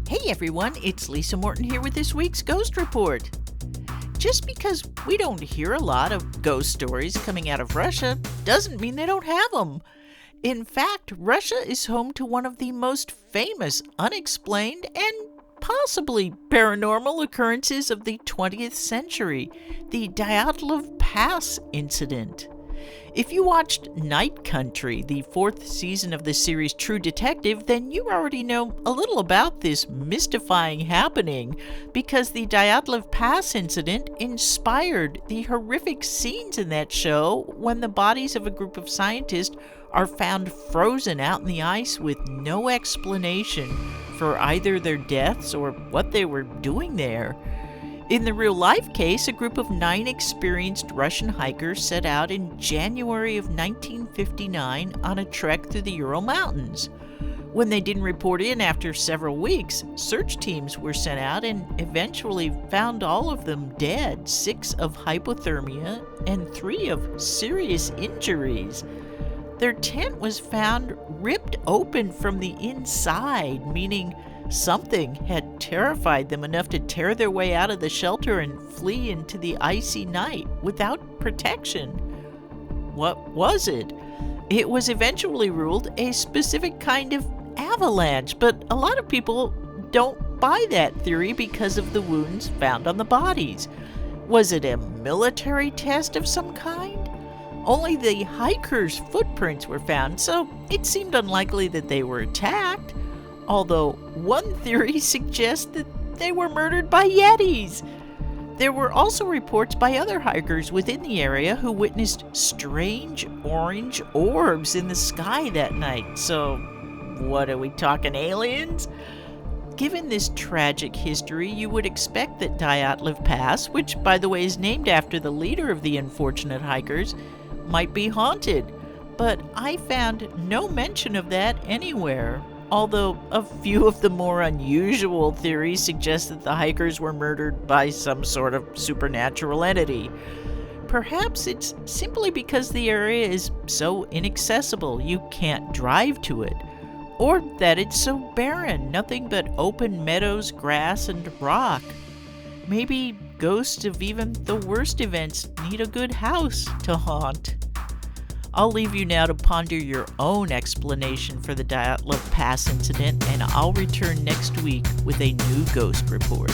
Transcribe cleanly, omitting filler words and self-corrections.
Hey everyone, it's Lisa Morton here with this week's Ghost Report. Just because we don't hear a lot of ghost stories coming out of Russia doesn't mean they don't have them. In fact, Russia is home to one of the most famous unexplained and possibly paranormal occurrences of the 20th century, the Dyatlov Pass Incident. If you watched Night Country, the 4th season of the series True Detective, then you already know a little about this mystifying happening because the Dyatlov Pass incident inspired the horrific scenes in that show when the bodies of a group of scientists are found frozen out in the ice with no explanation for either their deaths or what they were doing there. In the real-life case, a group of 9 experienced Russian hikers set out in January of 1959 on a trek through the Ural Mountains. When they didn't report in after several weeks, search teams were sent out and eventually found all of them dead, 6 of hypothermia and 3 of serious injuries. Their tent was found ripped open from the inside, meaning something had terrified them enough to tear their way out of the shelter and flee into the icy night without protection. What was it? It was eventually ruled a specific kind of avalanche, but a lot of people don't buy that theory because of the wounds found on the bodies. Was it a military test of some kind? Only the hikers' footprints were found, so it seemed unlikely that they were attacked. Although one theory suggests that they were murdered by Yetis. There were also reports by other hikers within the area who witnessed strange orange orbs in the sky that night. So, what are we talking, aliens? Given this tragic history, you would expect that Dyatlov Pass, which by the way is named after the leader of the unfortunate hikers, might be haunted. But I found no mention of that anywhere. Although a few of the more unusual theories suggest that the hikers were murdered by some sort of supernatural entity. Perhaps it's simply because the area is so inaccessible you can't drive to it. Or that it's so barren, nothing but open meadows, grass, and rock. Maybe ghosts of even the worst events need a good house to haunt. I'll leave you now to ponder your own explanation for the Dyatlov Pass incident, and I'll return next week with a new ghost report.